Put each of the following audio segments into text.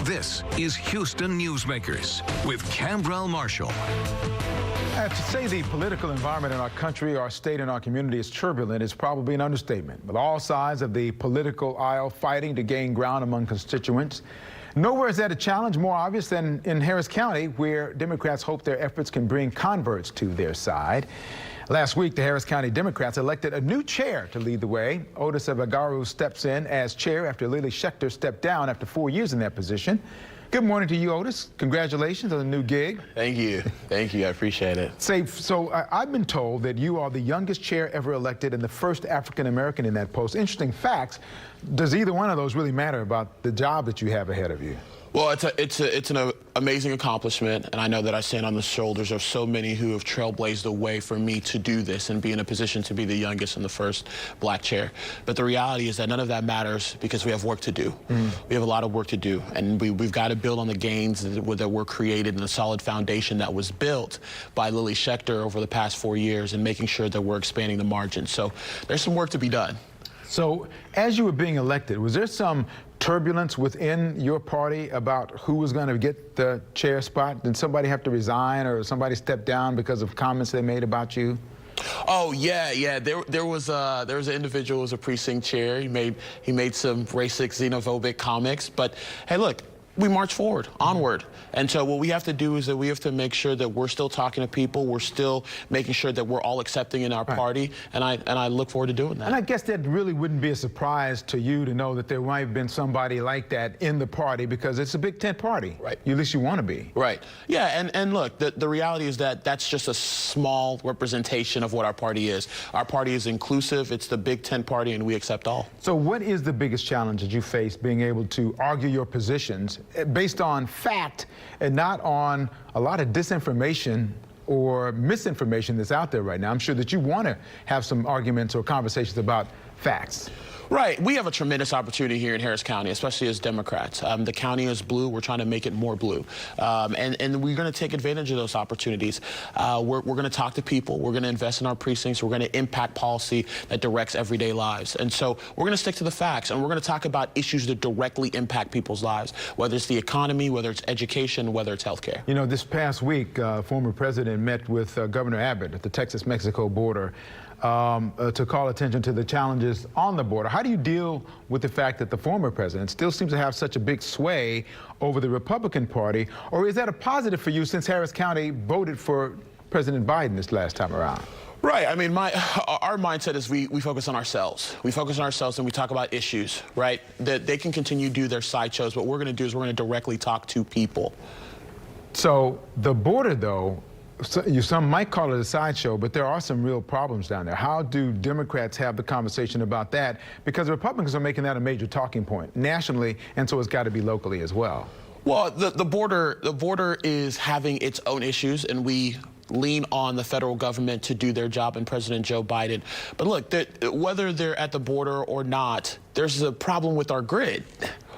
This is Houston Newsmakers with Cambrell Marshall. To say the political environment in our country, our state, and our community is turbulent is probably an understatement. With all sides of the political aisle fighting to gain ground among constituents, nowhere is that a challenge more obvious than in Harris County, where Democrats hope their efforts can bring converts to their side. Last week, the Harris County Democrats elected a new chair to lead the way. Otis Abagaru steps in as chair after Lily Schechter stepped down after 4 years in that position. Good morning to you, Otis. Congratulations on the new gig. Thank you. Thank you. I appreciate it. I've been told that you are the youngest chair ever elected and the first African-American in that post. Interesting facts. Does either one of those really matter about the job that you have ahead of you? Well, it's an amazing accomplishment, and I know that I stand on the shoulders of so many who have trailblazed the way for me to do this and be in a position to be the youngest and the first black chair. But the reality is that none of that matters because we have work to do. We have a lot of work to do, and we've got to build on the gains that were created and the solid foundation that was built by Lily Schechter over the past 4 years and making sure that we're expanding the margin. So there's some work to be done. So as you were being elected, was there some turbulence within your party about who was going to get the chair spot? Did somebody have to resign or somebody step down because of comments they made about you? Oh yeah. There was an individual who was a precinct chair. He made some racist, xenophobic comments. But hey, look, we march forward, onward. And so what we have to do is that we have to make sure that we're still talking to people. We're still making sure that we're all accepting in our party. And I look forward to doing that. And I guess that really wouldn't be a surprise to you to know that there might have been somebody like that in the party because it's a big tent party. Right. At least you want to be. Right. Yeah, and look, the reality is that that's just a small representation of what our party is. Our party is inclusive. It's the big tent party, and we accept all. So what is the biggest challenge that you face being able to argue your positions based on fact and not on a lot of disinformation or misinformation that's out there right now? I'm sure that you want to have some arguments or conversations about facts. Right. We have a tremendous opportunity here in Harris County, especially as Democrats. The county is blue. We're trying to make it more blue. And we're going to take advantage of those opportunities. We're going to talk to people. We're going to invest in our precincts. We're going to impact policy that directs everyday lives. And so we're going to stick to the facts, and we're going to talk about issues that directly impact people's lives, whether it's the economy, whether it's education, whether it's healthcare. You know, this past week, former president met with Governor Abbott at the Texas-Mexico border to call attention to the challenges on the border. How do you deal with the fact that the former president still seems to have such a big sway over the Republican Party? Or is that a positive for you since Harris County voted for President Biden this last time around? Right. I mean, our mindset is we focus on ourselves. We focus on ourselves and we talk about issues, right? That they can continue to do their sideshows. What we're going to do is we're going to directly talk to people. So the border, though, some might call it a sideshow, but there are some real problems down there. How do Democrats have the conversation about that? Because the Republicans are making that a major talking point nationally, and so it's got to be locally as well. Well, the border is having its own issues, and we lean on the federal government to do their job and President Joe Biden. But look, whether they're at the border or not, there's a problem with our grid.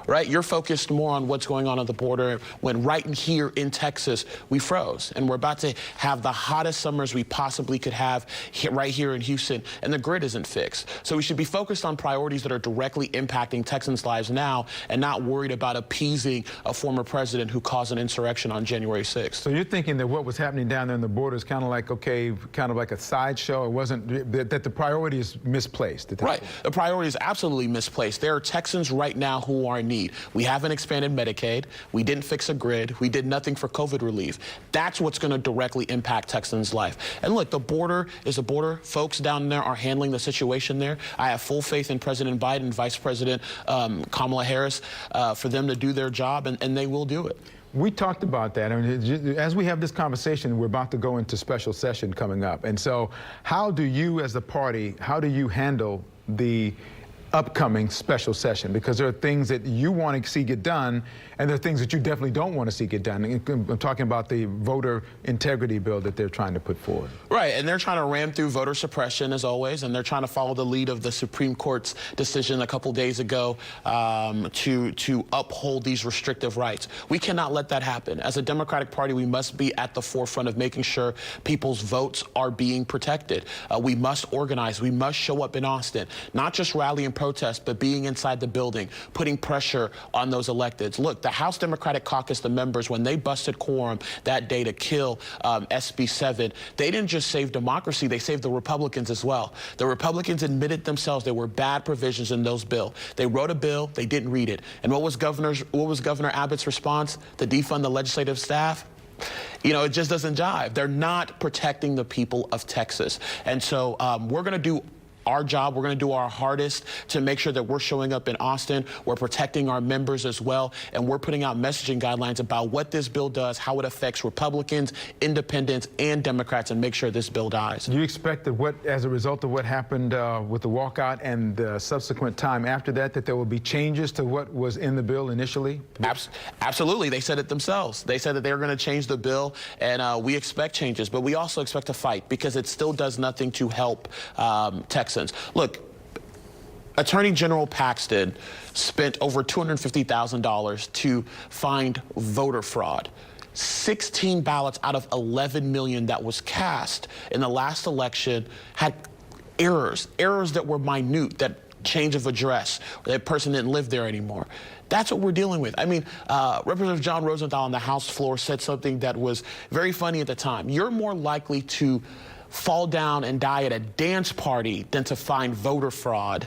Right? You're focused more on what's going on at the border when right in here in Texas, we froze. And we're about to have the hottest summers we possibly could have right here in Houston, and the grid isn't fixed. So we should be focused on priorities that are directly impacting Texans' lives now and not worried about appeasing a former president who caused an insurrection on January 6th. So you're thinking that what was happening down there in the border is kind of like, okay, kind of like a sideshow? It wasn't, that the priority is misplaced? Right. The priority is absolutely misplaced. There are Texans right now who are in need. We haven't expanded Medicaid. We didn't fix a grid. We did nothing for COVID relief. That's what's going to directly impact Texans' life. And look, the border is a border. Folks down there are handling the situation there. I have full faith in President Biden, Vice President Kamala Harris, for them to do their job, and they will do it. We talked about that. I mean, as we have this conversation, we're about to go into special session coming up. And so how do you as the party, how do you handle the upcoming special session? Because there are things that you want to see get done, and there are things that you definitely don't want to see get done. I'm talking about the voter integrity bill that they're trying to put forward. Right, and they're trying to ram through voter suppression, as always, and they're trying to follow the lead of the Supreme Court's decision a couple days ago to uphold these restrictive rights. We cannot let that happen. As a Democratic Party, we must be at the forefront of making sure people's votes are being protected. We must organize. We must show up in Austin, not just rally and protest, but being inside the building, putting pressure on those electeds. Look, the House Democratic Caucus, the members, when they busted quorum that day to kill SB 7, they didn't just save democracy, they saved the Republicans as well. The Republicans admitted themselves there were bad provisions in those bills. They wrote a bill, they didn't read it. And what was Governor Abbott's response? To defund the legislative staff? You know, it just doesn't jive. They're not protecting the people of Texas. And so we're going to do our job. We're going to do our hardest to make sure that we're showing up in Austin. We're protecting our members as well. And we're putting out messaging guidelines about what this bill does, how it affects Republicans, independents, and Democrats, and make sure this bill dies. Do you expect that as a result of what happened with the walkout and the subsequent time after that, that there will be changes to what was in the bill initially? Absolutely. They said it themselves. They said that they were going to change the bill, and we expect changes. But we also expect to fight because it still does nothing to help Texas. Look, Attorney General Paxton spent over $250,000 to find voter fraud. 16 ballots out of 11 million that was cast in the last election had errors that were minute, that change of address, that person didn't live there anymore. That's what we're dealing with. I mean, Representative John Rosenthal on the House floor said something that was very funny at the time. You're more likely to fall down and die at a dance party than to find voter fraud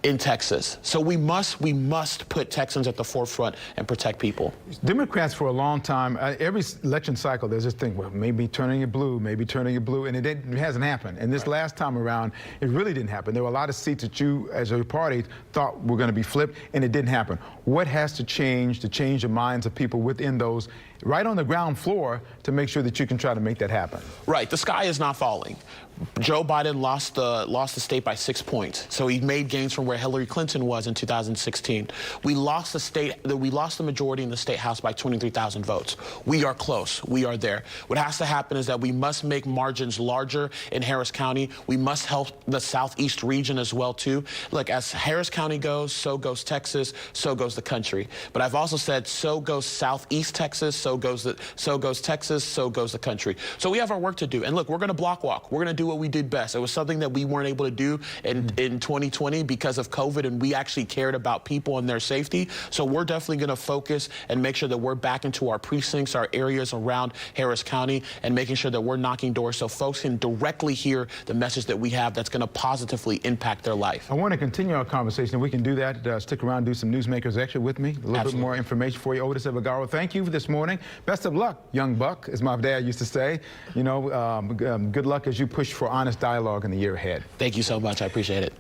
in Texas. So we must put Texans at the forefront and protect people. Democrats for a long time, every election cycle, there's this thing, well, maybe turning it blue, and it hasn't happened. And this last time around, it really didn't happen. There were a lot of seats that you, as a party, thought were going to be flipped, and it didn't happen. What has to change the minds of people within those, right on the ground floor, to make sure that you can try to make that happen? Right. The sky is not falling. Joe Biden lost the state by 6 points. So he made gains from where Hillary Clinton was in 2016. We lost the majority in the state house by 23,000 votes. We are close. We are there. What has to happen is that we must make margins larger in Harris County. We must help the southeast region as well too. Look, as Harris County goes, so goes Texas, so goes the country. But I've also said so goes southeast Texas, so goes Texas, so goes the country. So we have our work to do. And look, we're going to block walk. We're going to do what we did best. It was something that we weren't able to do in 2020 because of COVID, and we actually cared about people and their safety. So we're definitely going to focus and make sure that we're back into our precincts, our areas around Harris County, and making sure that we're knocking doors so folks can directly hear the message that we have that's going to positively impact their life. I want to continue our conversation. We can do that. Stick around, do some Newsmakers Extra with me. A little bit more information for you. Otis Evagaro, thank you for this morning. Best of luck, young buck, as my dad used to say. You know, good luck as you push for honest dialogue in the year ahead. Thank you so much. I appreciate it.